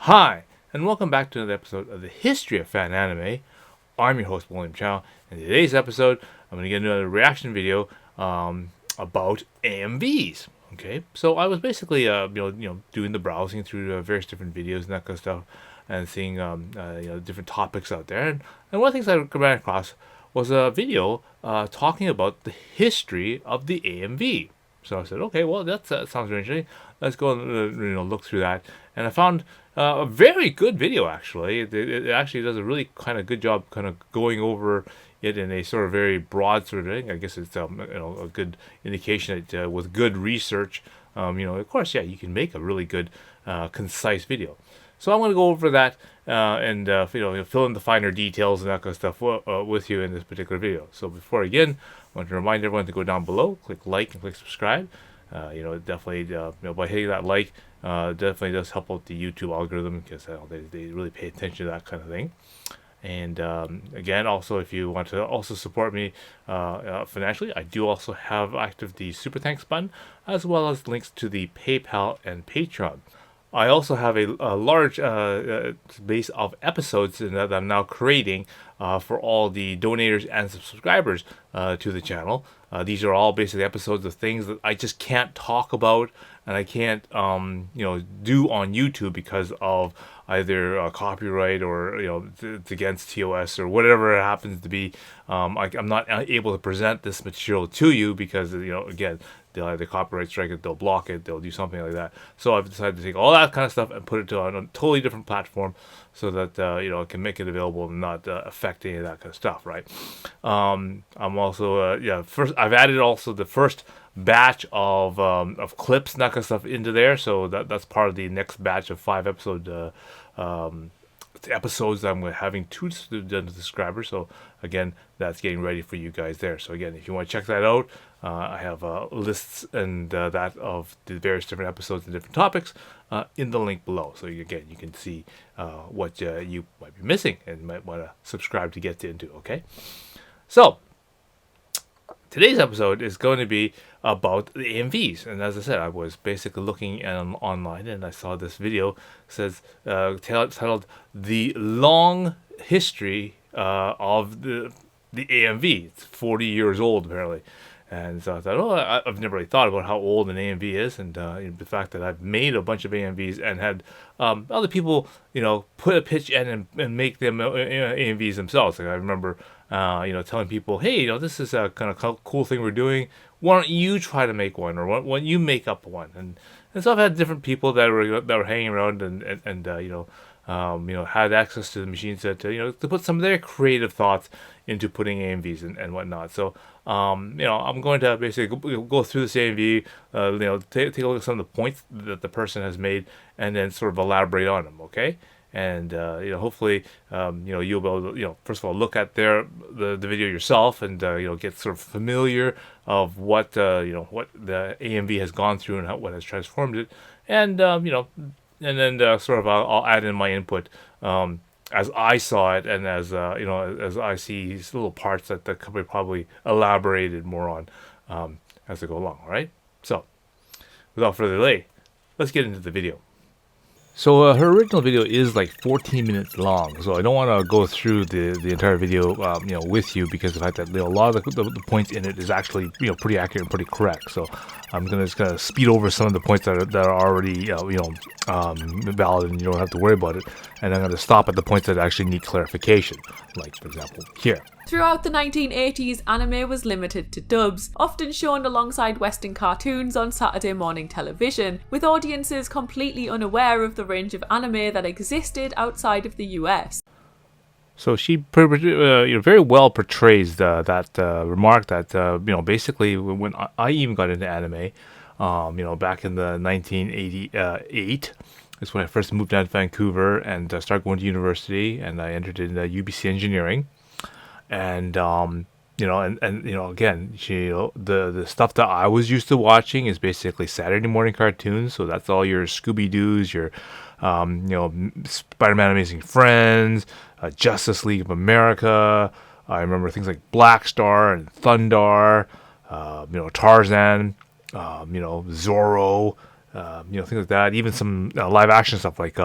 Hi, and welcome back to another episode of the History of Fan Anime. I'm your host, William Chow, and in today's episode, I'm going to get another reaction video about AMVs. Okay, so I was basically, doing the browsing through various different videos and that kind of stuff, and seeing, different topics out there. And one of the things I ran across was a video talking about the history of the AMV. So I said, okay, well, that sounds very interesting. Let's go and look through that. And I found a very good video, actually. It actually does a really kind of good job kind of going over it in a sort of very broad sort of thing. I guess it's a good indication that with good research, of course, yeah, you can make a really good concise video. So I'm going to go over that and fill in the finer details and that kind of stuff with you in this particular video. So before I begin, I want to remind everyone to go down below, click like and click subscribe. Definitely, by hitting that like, definitely does help out the YouTube algorithm because they really pay attention to that kind of thing. And again, also, if you want to also support me financially, I do also have active the Super Thanks button, as well as links to the PayPal and Patreon. I also have a large base of episodes that I'm now creating for all the donators and subscribers to the channel. These are all basically episodes of things that I just can't talk about and I can't, do on YouTube because of either copyright or it's against TOS or whatever it happens to be. I'm not able to present this material to you because again, they'll either copyright strike it, they'll block it, they'll do something like that. So I've decided to take all that kind of stuff and put it on a totally different platform so that I can make it available and not affect any of that kind of stuff, right? I'm also first I've added also the first batch of clips and that kind of stuff into there, so that's part of the next batch of 5 episodes that I'm having to the subscribers. So again, that's getting ready for you guys there. So again, if you want to check that out, I have lists and that of the various different episodes and different topics in the link below. So again, you can see what you might be missing and might want to subscribe to get into. Okay, so today's episode is going to be about the AMVs, and as I said, I was basically looking online and I saw this video says titled "The Long History of the AMV." It's 40 years old apparently, and so I thought, I've never really thought about how old an AMV is, and the fact that I've made a bunch of AMVs and had other people, put a pitch in and make them AMVs themselves. Like I remember, telling people, hey, this is a kind of cool thing we're doing. Why don't you try to make one, or why don't you make up one? And so I've had different people that were hanging around and had access to the machines to put some of their creative thoughts into putting AMVs and whatnot. So I'm going to basically go through this AMV, take a look at some of the points that the person has made, and then sort of elaborate on them. Okay. And hopefully you'll be able to first of all look at the video yourself and get sort of familiar of what what the AMV has gone through and what has transformed it, and then sort of I'll add in my input as I saw it, and as as I see these little parts that the company probably elaborated more on as they go along. All right, so without further delay, let's get into the video. So her original video is like 14 minutes long, so I don't want to go through the entire video, with you, because of the fact that a lot of the points in it is actually pretty accurate and pretty correct. So I'm just gonna speed over some of the points that are already valid, and you don't have to worry about it. And I'm gonna stop at the points that actually need clarification, like for example here. Throughout the 1980s, anime was limited to dubs, often shown alongside Western cartoons on Saturday morning television, with audiences completely unaware of the range of anime that existed outside of the US. So she very well portrays that remark that basically when I even got into anime, back in the 1988 is when I first moved down to Vancouver and started going to university, and I entered in UBC engineering. And again, the stuff that I was used to watching is basically Saturday morning cartoons. So that's all your Scooby Doo's, your Spider-Man Amazing Friends, Justice League of America. I remember things like Black Star and Thundar, Tarzan, Zorro, things like that. Even some live action stuff like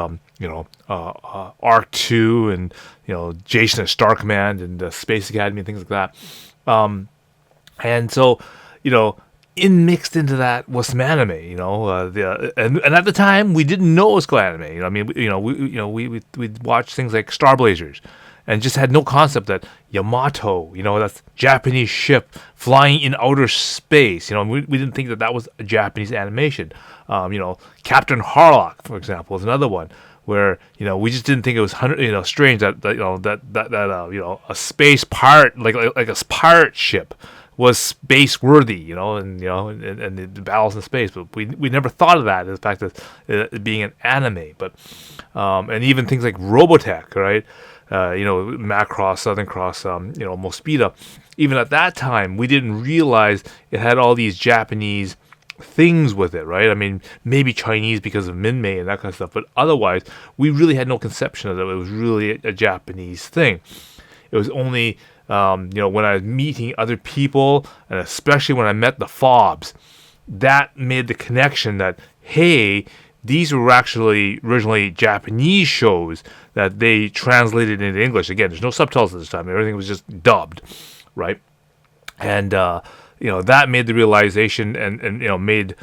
Arc 2 and Jason and Star Command and Space Academy and things like that. And so, mixed into that was some anime, and at the time we didn't know it was called anime. I mean, we'd watch things like Star Blazers, and just had no concept that Yamato, that's Japanese ship flying in outer space. We didn't think that was a Japanese animation. Captain Harlock, for example, is another one where we just didn't think it was strange that a space pirate like a pirate ship was space worthy, and the battles in space, but we never thought of that, the fact that it being an anime, but and even things like Robotech, right? Macross, Southern Cross, Mospeada. Even at that time, we didn't realize it had all these Japanese things with it, right? I mean, maybe Chinese because of Minmay and that kind of stuff, but otherwise, we really had no conception of it. It was really a Japanese thing. It was only when I was meeting other people, and especially when I met the Fobs, that made the connection that, hey, these were actually originally Japanese shows that they translated into English. Again, there's no subtitles at this time. Everything was just dubbed, right? And, that made the realization and made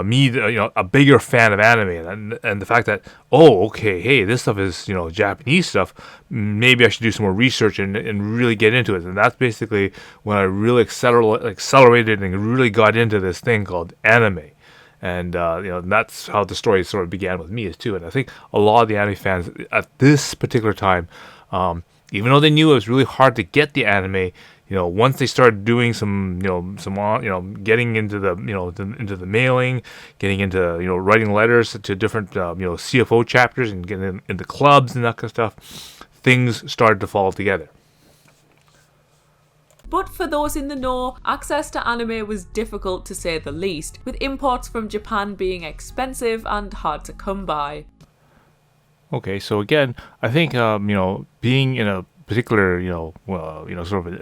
me, a bigger fan of anime. And the fact that, hey, this stuff is, Japanese stuff. Maybe I should do some more research and really get into it. And that's basically when I really accelerated and really got into this thing called anime. And, that's how the story sort of began with me too. And I think a lot of the anime fans at this particular time, even though they knew it was really hard to get the anime, once they started doing some getting into the, into the mailing, getting into, writing letters to different, CFO chapters and getting into clubs and that kind of stuff, things started to fall together. But for those in the know, access to anime was difficult to say the least, with imports from Japan being expensive and hard to come by. Okay, so again, I think being in a particular sort of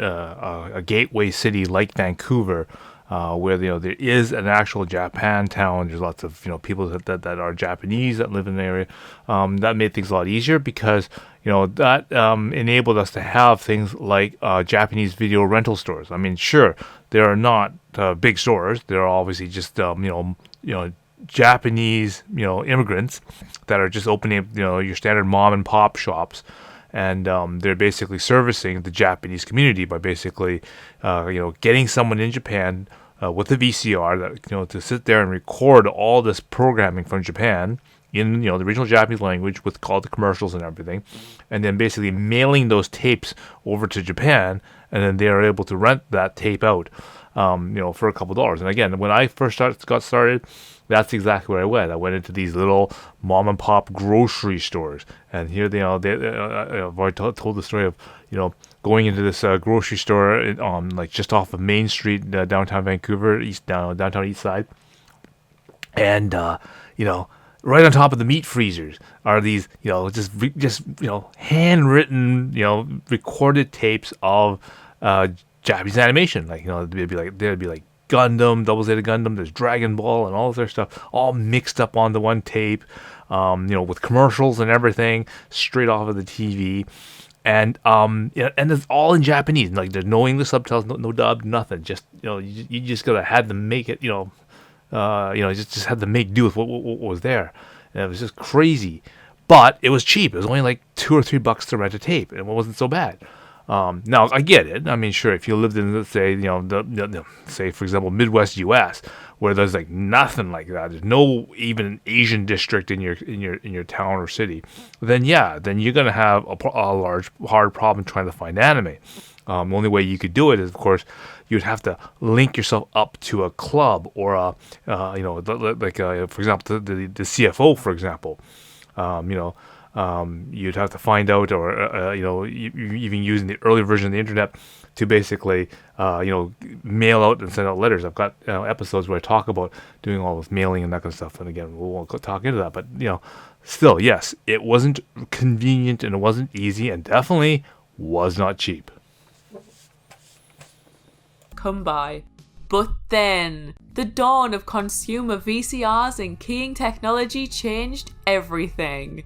a gateway city like Vancouver, where there is an actual Japan town. There's lots of people that are Japanese that live in the area. That made things a lot easier because that enabled us to have things like Japanese video rental stores. I mean, sure, there are not big stores. There are obviously just Japanese immigrants that are just opening your standard mom and pop shops. And they're basically servicing the Japanese community by basically, getting someone in Japan with a VCR that to sit there and record all this programming from Japan in the original Japanese language with all the commercials and everything, and then basically mailing those tapes over to Japan, and then they are able to rent that tape out, for a couple $. And again, when I first got started, that's exactly where I went. I went into these little mom and pop grocery stores, and here I've already told the story of going into this grocery store like just off of Main Street, downtown Vancouver, downtown East Side, and right on top of the meat freezers are these just handwritten recorded tapes of Japanese animation. Like there'd be like Gundam, Double Zeta Gundam, there's Dragon Ball and all this other stuff, all mixed up onto one tape, with commercials and everything straight off of the TV. And and it's all in Japanese. Like there's no English subtitles, no dub, nothing. Just you just had to make it. Just had to make do with what was there. And it was just crazy, but it was cheap. It was only like $2 or $3 to rent a tape, and it wasn't so bad. Now I get it. I mean, sure, if you lived in, let's say, say for example, Midwest U.S., where there's like nothing like that, there's no even Asian district in your town or city, then you're gonna have a large hard problem trying to find anime. The only way you could do it is, of course, you'd have to link yourself up to a club or for example, the CFO, for example. You'd have to find out, or even using the early version of the internet to basically mail out and send out letters. I've got episodes where I talk about doing all this mailing and that kind of stuff, and again, we won't talk into that, but still, yes, it wasn't convenient and it wasn't easy, and definitely was not cheap. Come by. But then The dawn of consumer VCRs and keying technology changed everything.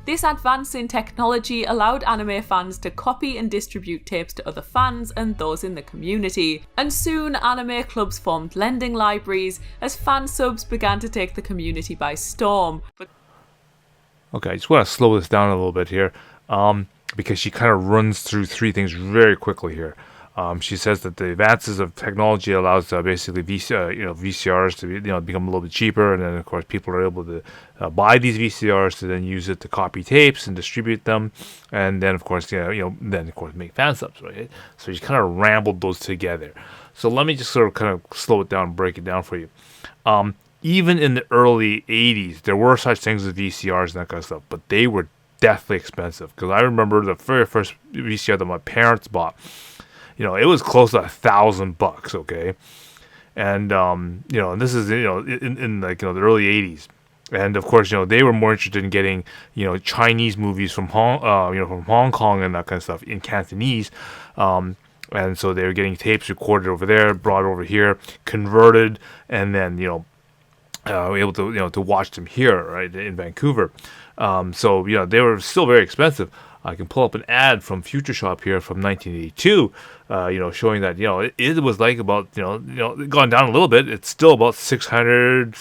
This advance in technology allowed anime fans to copy and distribute tapes to other fans and those in the community, and soon anime clubs formed lending libraries as fan subs began to take the community by storm. Okay, I just want to slow this down a little bit here, because she kind of runs through three things very quickly here. She says that the advances of technology allows basically VCRs to become a little bit cheaper, and then of course people are able to buy these VCRs to then use it to copy tapes and distribute them, and then of course make fan subs, right? So she kind of rambled those together. So let me just sort of kind of slow it down and break it down for you. Even in the early 80s, there were such things as VCRs and that kind of stuff, but they were deathly expensive. Because I remember the very first VCR that my parents bought, it was close to $1,000, okay? And, and this is, in like, the early 80s. And of course, they were more interested in getting, Chinese movies from Hong Kong and that kind of stuff in Cantonese. And so they were getting tapes recorded over there, brought over here, converted, and then, able to watch them here, right, in Vancouver. So they were still very expensive. I can pull up an ad from Future Shop here from 1982, showing that it was like about gone down a little bit. It's still about $600,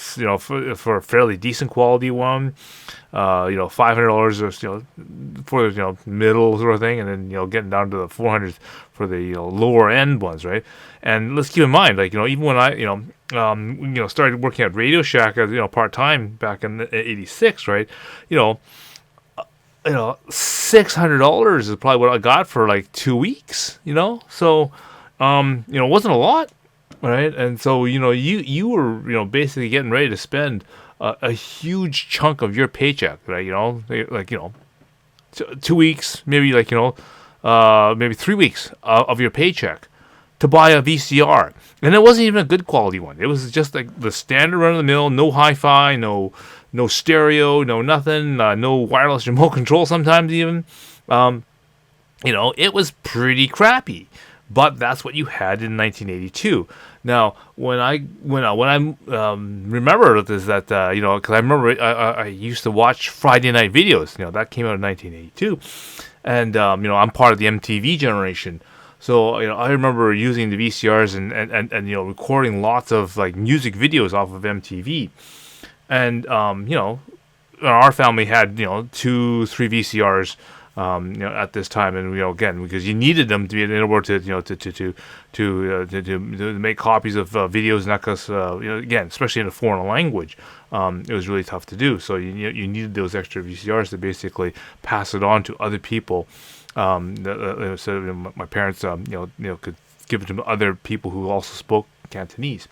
for a fairly decent quality one. $500 or for middle sort of thing, and then getting down to the 400s for the lower end ones, right? And let's keep in mind, like even when I started working at Radio Shack as part time back in '86, right? $600 is probably what I got for like 2 weeks, so it wasn't a lot, right? And so you were basically getting ready to spend a huge chunk of your paycheck, right? 2 weeks, maybe maybe 3 weeks of your paycheck to buy a VCR, and it wasn't even a good quality one. It was just like the standard run of the mill, no hi-fi, no stereo, no nothing, no wireless remote control. Sometimes even, it was pretty crappy. But that's what you had in 1982. Now, when I remember this, that because I remember I used to watch Friday Night Videos. That came out in 1982, and I'm part of the MTV generation. So I remember using the VCRs and recording lots of like music videos off of MTV. And our family had 2-3 VCRs at this time, and again, because you needed them to be in order to make copies of videos and that, because again, especially in a foreign language, it was really tough to do. So you needed those extra VCRs to basically pass it on to other people. So my parents could give it to other people who also spoke Cantonese.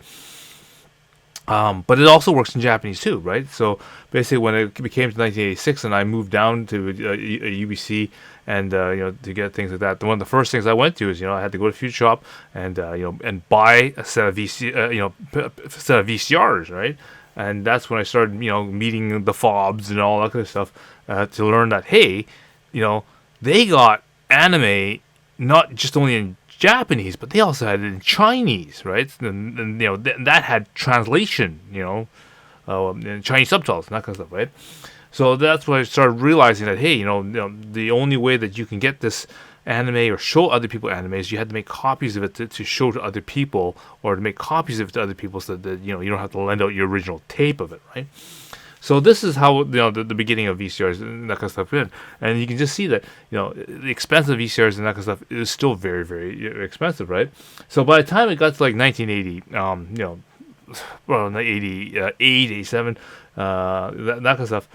But it also works in Japanese too, right? So basically, when it became to 1986, and I moved down to UBC, and to get things like that, one of the first things I went to is I had to go to Future Shop and and buy a set of VCRs, right? And that's when I started meeting the fobs and all that kind of stuff, to learn that hey, they got anime not just only in Japanese, but they also had it in Chinese, right? And that had translation, and Chinese subtitles and that kind of stuff, right? So that's when I started realizing that hey, the only way that you can get this anime or show other people anime is you had to make copies of it to show to other people, or to make copies of it to other people, so that you don't have to lend out your original tape of it, right? So this is how the beginning of VCRs and that kind of stuff in, and you can just see that the expensive VCRs and that kind of stuff is still very, very expensive, right? So by the time it got to like 1980, 88, 87, that kind of stuff,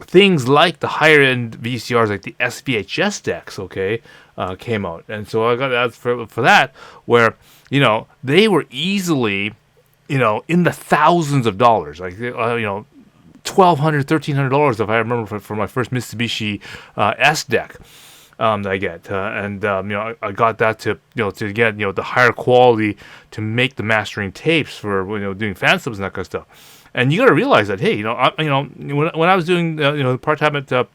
things like the higher end VCRs, like the SVHS decks, came out, and so I got ads for that, where they were easily in the thousands of dollars, like $1,200, $1,300, if I remember, for my first Mitsubishi S deck that I get, and I got that to get the higher quality to make the mastering tapes for doing fan subs and that kind of stuff. And you got to realize that hey, when I was doing part time at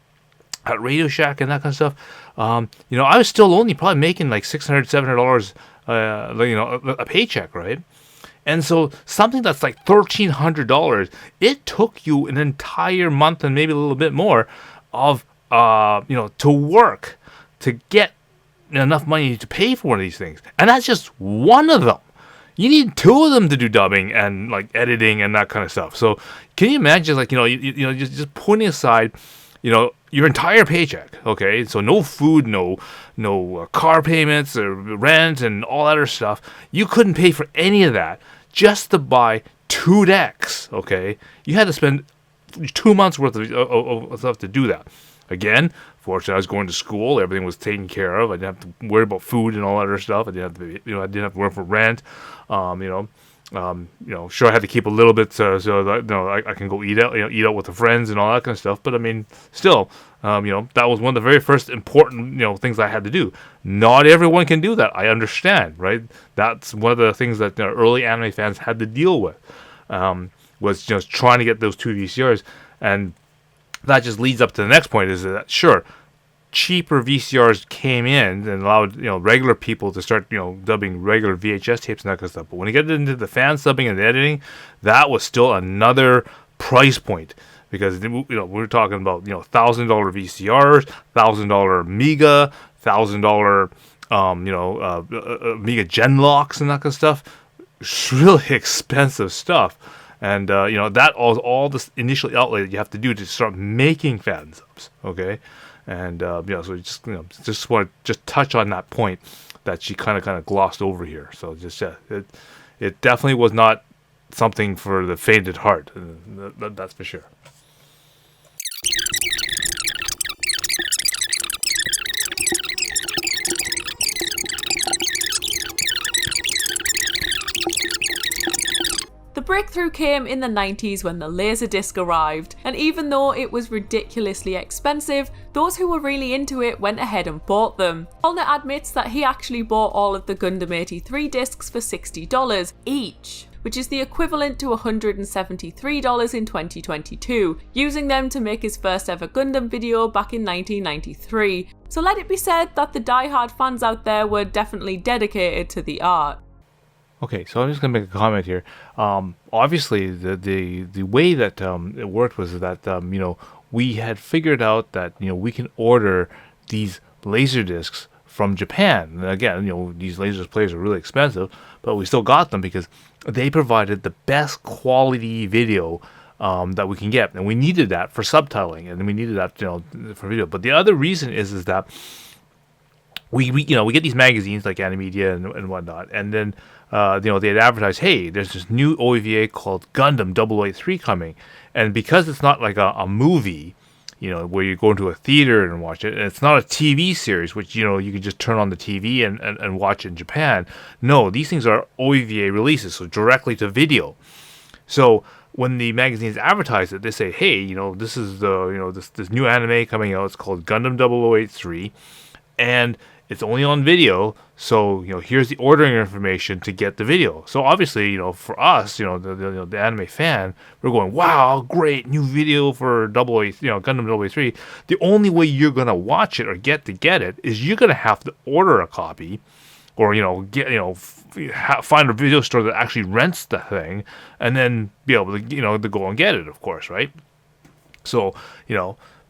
Radio Shack and that kind of stuff, I was still only probably making like $600, $700 a paycheck, right? And so something that's like $1,300, it took you an entire month and maybe a little bit more of to work to get enough money to pay for one of these things. And that's just one of them. You need two of them to do dubbing and like editing and that kind of stuff. So can you imagine, like, just putting aside, your entire paycheck, okay? So no food, no car payments or rent and all that other stuff. You couldn't pay for any of that just to buy 2 decks, okay? You had to spend 2 months worth of stuff to do that. Again, fortunately, I was going to school. Everything was taken care of. I didn't have to worry about food and all that other stuff. I didn't have to worry for rent. Sure, I had to keep a little bit so that I can go eat out with the friends and all that kind of stuff. But I mean, still, that was one of the very first important things I had to do. Not everyone can do that. I understand, right? That's one of the things that early anime fans had to deal with, was just trying to get those 2 VCRs. And that just leads up to the next point, is that sure, cheaper VCRs came in and allowed regular people to start dubbing regular VHS tapes and that kind of stuff. But when you get into the fan subbing and the editing, that was still another price point, because we're talking about $1,000 VCRs, $1,000 Amiga, $1,000 Amiga Genlocks and that kind of stuff. It's really expensive stuff. And that all this initial outlay that you have to do to start making fan subs, okay? And so just want to just touch on that point that she kind of glossed over here. So just it definitely was not something for the faint at heart. That's for sure. The breakthrough came in the 90s when the Laserdisc arrived, and even though it was ridiculously expensive, those who were really into it went ahead and bought them. Allner admits that he actually bought all of the Gundam 83 discs for $60 each, which is the equivalent to $173 in 2022, using them to make his first ever Gundam video back in 1993. So let it be said that the die-hard fans out there were definitely dedicated to the art. Okay, so I'm just gonna make a comment here. Obviously, the way that it worked was that we had figured out that we can order these laser discs from Japan. And again, these laser players are really expensive, but we still got them because they provided the best quality video that we can get, and we needed that for subtitling, and we needed that for video. But the other reason is that we get these magazines like Animedia and whatnot, and then they'd advertise, hey, there's this new OVA called Gundam 083 coming, and because it's not like a movie, where you go into a theater and watch it, and it's not a TV series, which you can just turn on the TV and watch in Japan. No, these things are OVA releases, so directly to video. So when the magazines advertise it, they say, hey, this is this new anime coming out. It's called Gundam 083, and it's only on video, so here's the ordering information to get the video. So obviously, for us, the anime fan, we're going, wow, great new video for Gundam 083. The only way you're gonna watch it or get it is you're gonna have to order a copy, or find a video store that actually rents the thing, and then be able to to go and get it, of course, right? So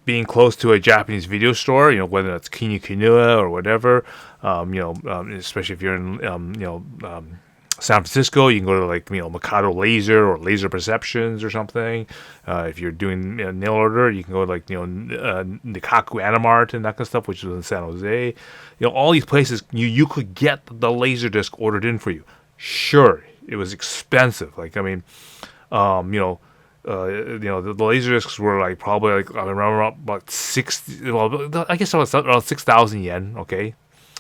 being close to a Japanese video store, whether it's Kinokuniya or whatever, especially if you're in, San Francisco, you can go to like, Mikado Laser or Laser Perceptions or something. If you're doing nail order, you can go to like, Nikaku Animart and that kind of stuff, which is in San Jose. All these places, you could get the Laserdisc ordered in for you. Sure, it was expensive. Like, I mean, the Laserdiscs were like probably like around about 60. Well, I guess it was around 6,000 yen. Okay,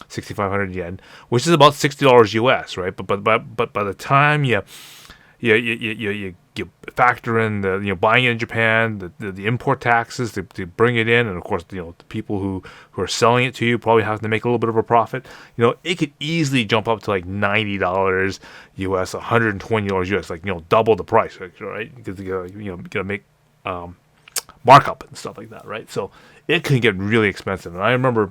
6,500 yen, which is about $60 US, right? But by the time you factor in the buying it in Japan, the import taxes to bring it in, and of course the people who are selling it to you probably have to make a little bit of a profit. It could easily jump up to like $90 US, $120 US, like double the price, right? Because you gotta make markup and stuff like that, right? So it can get really expensive. And I remember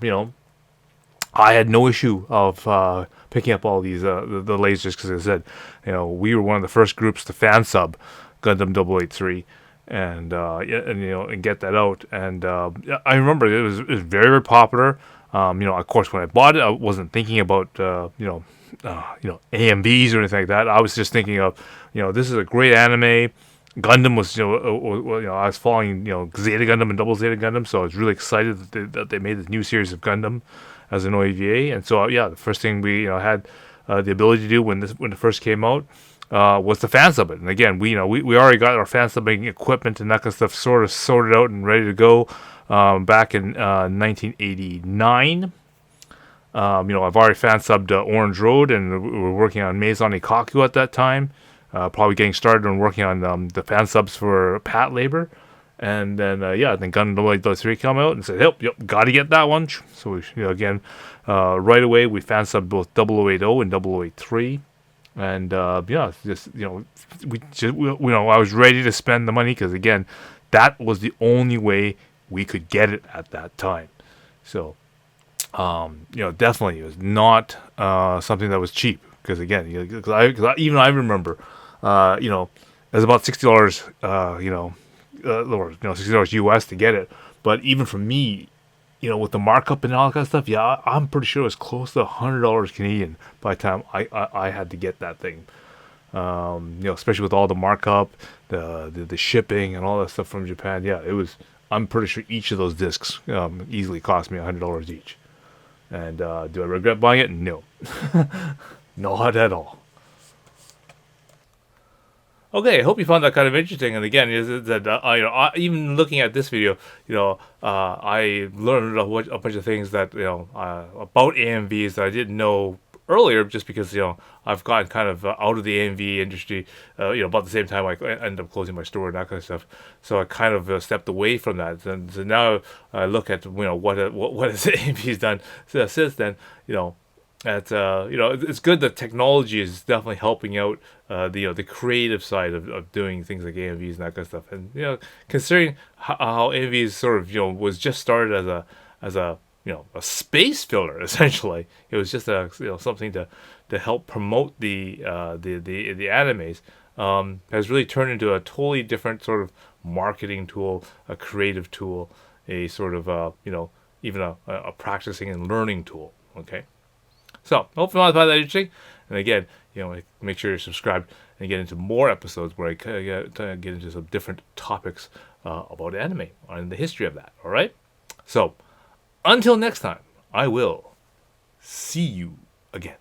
I had no issue of picking up all these the lasers because I said, we were one of the first groups to fan sub Gundam 083 and and get that out. And I remember it was very, very popular. Of course, when I bought it, I wasn't thinking about AMVs or anything like that. I was just thinking of this is a great anime. Gundam was I was following Zeta Gundam and Double Zeta Gundam, so I was really excited that they made this new series of Gundam as an OEVA. And so the first thing we had the ability to do when it first came out was to fan sub it. And again, we already got our fan subbing equipment and that kind of stuff sort of sorted out and ready to go back in 1989. I've already fan subbed Orange Road, and we were working on Maison Ikaku at that time. Probably getting started on working on the fan subs for Pat Labor. And then, then Gundam 083 come out and said, yep, got to get that one. So, again, right away, we fan subbed both 0080 and 0083. And, I was ready to spend the money because, again, that was the only way we could get it at that time. So, definitely it was not something that was cheap because, again, even I remember, it was about $60, $60 US to get it. But even for me, with the markup and all that kind of stuff, I'm pretty sure it was close to $100 Canadian by the time I had to get that thing. Especially with all the markup, the shipping and all that stuff from Japan. Yeah, it was. I'm pretty sure each of those discs easily cost me $100 each. And do I regret buying it? No, not at all. Okay, I hope you found that kind of interesting. And again, even looking at this video, I learned a bunch of things that about AMVs that I didn't know earlier, just because I've gotten kind of out of the AMV industry. About the same time I ended up closing my store and that kind of stuff. So I kind of stepped away from that. And so now I look at what has AMVs done since then. It's good that technology is definitely helping out the creative side of doing things like AMVs and that kind of stuff. And considering how AMVs sort of was just started as a space filler essentially. It was just something to help promote the animes. Has really turned into a totally different sort of marketing tool, a creative tool, a sort of even a practicing and learning tool. Okay. So, hopefully you find that interesting. And again, make sure you're subscribed and get into more episodes where I get into some different topics about anime and the history of that. All right? So, until next time, I will see you again.